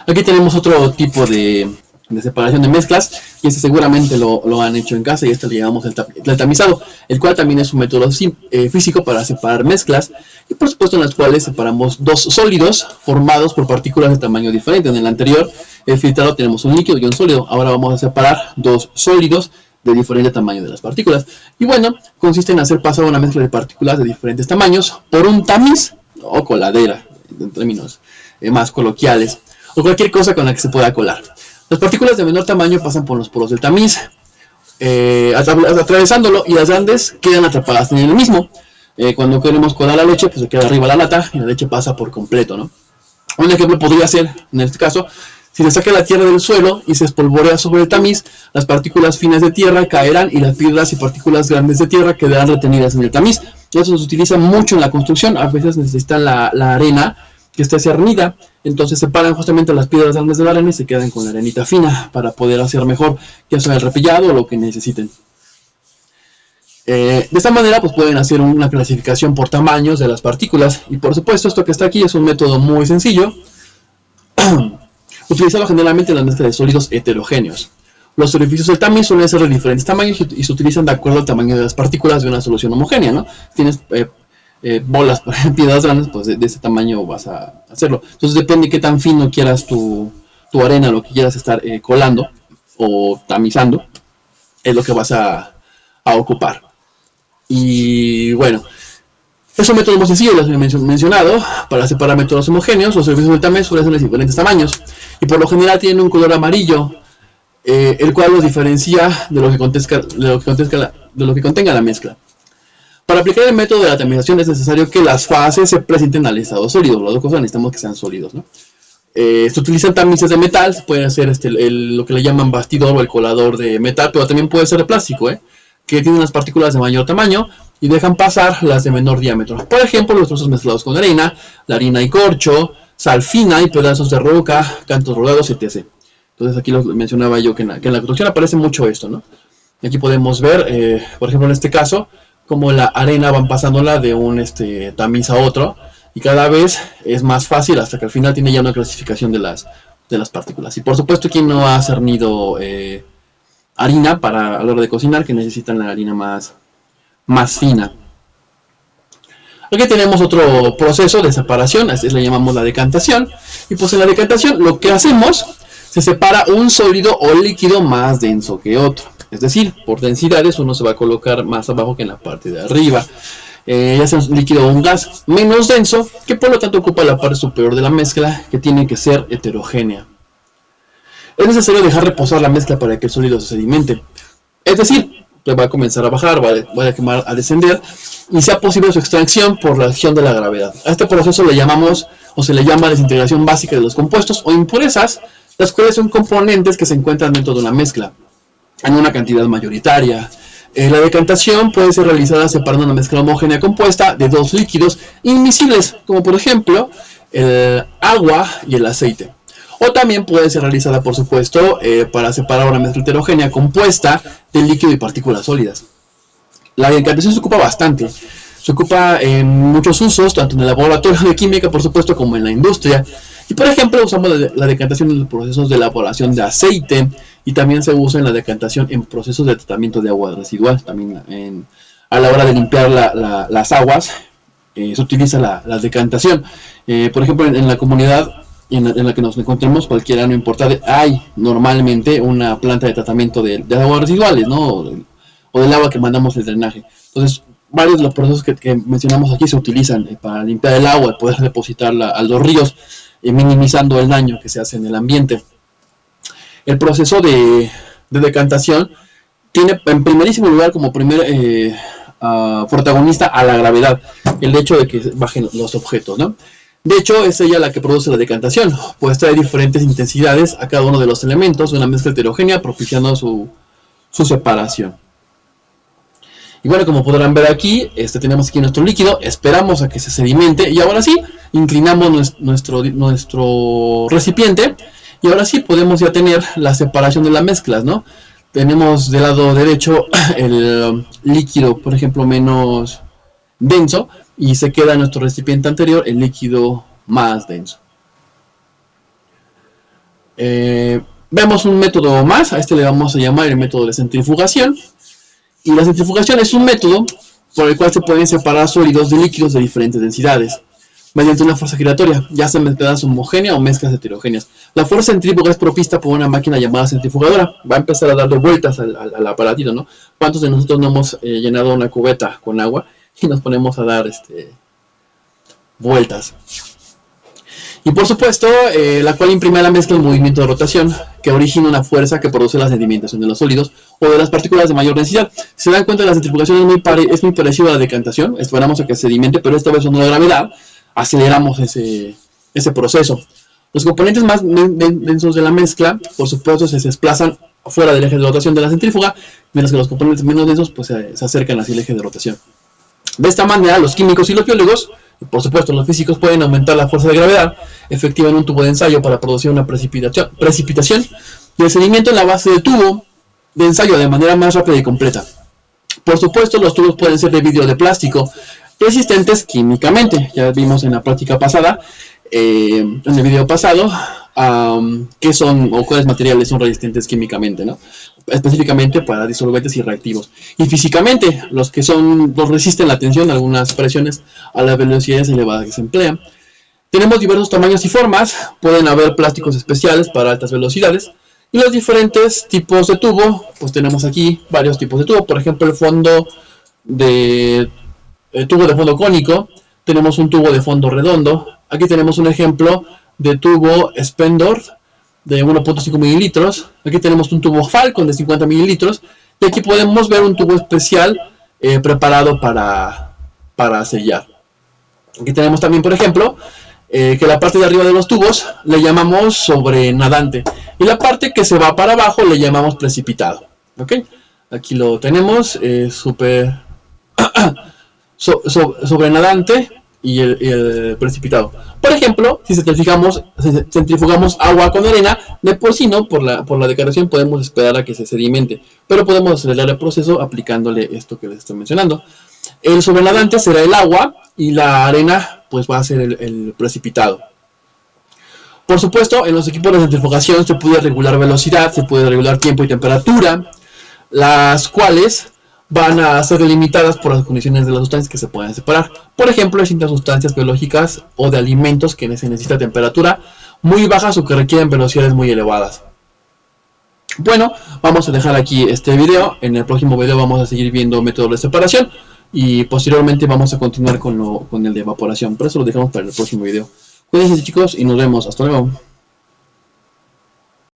Aquí tenemos otro tipo de separación de mezclas, y este seguramente lo han hecho en casa, y este le llamamos el tamizado, el cual también es un método físico para separar mezclas, y por supuesto en las cuales separamos dos sólidos formados por partículas de tamaño diferente. En el anterior, el filtrado, tenemos un líquido y un sólido. Ahora vamos a separar dos sólidos de diferente tamaño de las partículas. Y bueno, consiste en hacer pasar una mezcla de partículas de diferentes tamaños por un tamiz o coladera, en términos más coloquiales, o cualquier cosa con la que se pueda colar. Las partículas de menor tamaño pasan por los poros del tamiz, atravesándolo, y las grandes quedan atrapadas en el mismo. Cuando queremos colar la leche, pues se queda arriba la lata y la leche pasa por completo, ¿no? Un ejemplo podría ser, en este caso, si se saca la tierra del suelo y se espolvorea sobre el tamiz, las partículas finas de tierra caerán y las piedras y partículas grandes de tierra quedarán retenidas en el tamiz. Eso se utiliza mucho en la construcción. A veces necesitan la arena que esté cernida, entonces separan justamente las piedras grandes de la arena y se quedan con la arenita fina para poder hacer mejor, ya sea el repellado o lo que necesiten. De esta manera pues pueden hacer una clasificación por tamaños de las partículas, y por supuesto esto que está aquí es un método muy sencillo, utilizado generalmente en la mezcla de sólidos heterogéneos. Los orificios del tamiz suelen ser de diferentes tamaños y se utilizan de acuerdo al tamaño de las partículas de una solución homogénea, ¿no? Tienes bolas, piedras grandes, pues de ese tamaño vas a hacerlo. Entonces depende de qué tan fino quieras tu arena, lo que quieras estar colando o tamizando, es lo que vas a ocupar. Y bueno, es un método muy sencillo, lo he mencionado. Para separar métodos homogéneos, los orificios del tamiz suelen ser de diferentes tamaños y por lo general tienen un color amarillo, el cual los diferencia de lo que contenga la mezcla. Para aplicar el método de la tamización es necesario que las fases se presenten al estado sólido. Las dos cosas necesitamos que sean sólidos, ¿no? Se utilizan tamices de metal, se puede hacer lo que le llaman bastidor o el colador de metal, pero también puede ser de plástico, que tienen las partículas de mayor tamaño y dejan pasar las de menor diámetro. Por ejemplo, los trozos mezclados con arena, la harina y corcho, sal fina y pedazos de roca, cantos rodados, etc. Entonces aquí lo mencionaba yo que en la construcción aparece mucho esto, ¿no? Aquí podemos ver, por ejemplo en este caso, como la arena van pasándola de un tamiz a otro, y cada vez es más fácil hasta que al final tiene ya una clasificación de las partículas. Y por supuesto, quien no ha cernido harina para a la hora de cocinar, que necesitan la harina más fina. Aquí tenemos otro proceso de separación, así le llamamos la decantación. Y pues en la decantación lo que hacemos, se separa un sólido o líquido más denso que otro. Es decir, por densidades uno se va a colocar más abajo que en la parte de arriba. Ya sea un líquido o un gas menos denso, que por lo tanto ocupa la parte superior de la mezcla, que tiene que ser heterogénea. Es necesario dejar reposar la mezcla para que el sólido se sedimente. Es decir, va a comenzar a bajar, va a quemar, a descender, y sea posible su extracción por la acción de la gravedad. A este proceso le llamamos, o se le llama, desintegración básica de los compuestos o impurezas, las cuales son componentes que se encuentran dentro de una mezcla en una cantidad mayoritaria. La decantación puede ser realizada separando una mezcla homogénea compuesta de dos líquidos inmiscibles, como por ejemplo el agua y el aceite. O también puede ser realizada, por supuesto, para separar una mezcla heterogénea compuesta de líquido y partículas sólidas. La decantación se ocupa bastante. Se ocupa en muchos usos, tanto en el laboratorio de química, por supuesto, como en la industria. Y por ejemplo, usamos la decantación en los procesos de elaboración de aceite, y también se usa en la decantación en procesos de tratamiento de agua residual. También a la hora de limpiar las aguas se utiliza la decantación. Por ejemplo, en la comunidad en la que nos encontremos, cualquiera, no importa, hay normalmente una planta de tratamiento de aguas residuales, ¿no? O del agua que mandamos el drenaje. Entonces, varios de los procesos que mencionamos aquí se utilizan para limpiar el agua y poder depositarla a los ríos, minimizando el daño que se hace en el ambiente. El proceso de decantación tiene en primerísimo lugar como primer protagonista a la gravedad, el hecho de que bajen los objetos, ¿no? De hecho, es ella la que produce la decantación, pues trae diferentes intensidades a cada uno de los elementos de una mezcla heterogénea, propiciando su separación. Y bueno, como podrán ver aquí, tenemos aquí nuestro líquido, esperamos a que se sedimente, y ahora sí, inclinamos nuestro recipiente, y ahora sí podemos ya tener la separación de las mezclas, ¿no? Tenemos del lado derecho el líquido, por ejemplo, menos denso, y se queda en nuestro recipiente anterior el líquido más denso. Vemos un método más, a este le vamos a llamar el método de centrifugación. Y la centrifugación es un método por el cual se pueden separar sólidos de líquidos de diferentes densidades mediante una fuerza giratoria, ya sea mezclas homogéneas o mezclas heterogéneas. La fuerza centrífuga es provista por una máquina llamada centrifugadora. Va a empezar a darle vueltas al aparatito, ¿no? ¿Cuántos de nosotros no hemos llenado una cubeta con agua y nos ponemos a dar vueltas? Y por supuesto, la cual imprime a la mezcla el movimiento de rotación que origina una fuerza que produce la sedimentación de los sólidos o de las partículas de mayor densidad. Si se dan cuenta, la centrifugación es muy parecida a la decantación. Esperamos a que se sedimente, pero esta vez con la gravedad aceleramos ese proceso. Los componentes más densos de la mezcla, por supuesto, se desplazan fuera del eje de rotación de la centrífuga, mientras que los componentes menos densos pues, se acercan hacia el eje de rotación. De esta manera, los químicos y los biólogos, y por supuesto los físicos, pueden aumentar la fuerza de gravedad efectiva en un tubo de ensayo para producir una precipitación y el sedimento en la base del tubo de ensayo de manera más rápida y completa. Por supuesto, los tubos pueden ser de vidrio o de plástico, resistentes químicamente. Ya vimos en la práctica pasada, en el video pasado, qué son o cuáles materiales son resistentes químicamente, ¿no? Específicamente para disolventes y reactivos. Y físicamente, los que resisten la tensión, algunas presiones a las velocidades elevadas que se emplean. Tenemos diversos tamaños y formas. Pueden haber plásticos especiales para altas velocidades. Y los diferentes tipos de tubo, pues tenemos aquí varios tipos de tubo. Por ejemplo, el tubo de fondo cónico. Tenemos un tubo de fondo redondo. Aquí tenemos un ejemplo de tubo Spendorf de 1.5 mililitros. Aquí tenemos un tubo Falcon de 50 mililitros. Y aquí podemos ver un tubo especial preparado para sellar. Aquí tenemos también, por ejemplo, que la parte de arriba de los tubos le llamamos sobrenadante. Y la parte que se va para abajo le llamamos precipitado. ¿Ok? Aquí lo tenemos, sobrenadante y el precipitado. Por ejemplo, si centrifugamos agua con arena, de por sí no, por la decaración podemos esperar a que se sedimente, pero podemos acelerar el proceso aplicándole esto que les estoy mencionando. El sobrenadante será el agua y la arena pues va a ser el precipitado. Por supuesto, en los equipos de centrifugación se puede regular velocidad, se puede regular tiempo y temperatura, las cuales van a ser delimitadas por las condiciones de las sustancias que se pueden separar. Por ejemplo, hay ciertas sustancias biológicas o de alimentos que se necesita temperatura muy bajas o que requieren velocidades muy elevadas. Bueno, vamos a dejar aquí este video. En el próximo video vamos a seguir viendo métodos de separación y posteriormente vamos a continuar con el de evaporación. Por eso lo dejamos para el próximo video. Cuídense, chicos, y nos vemos. Hasta luego.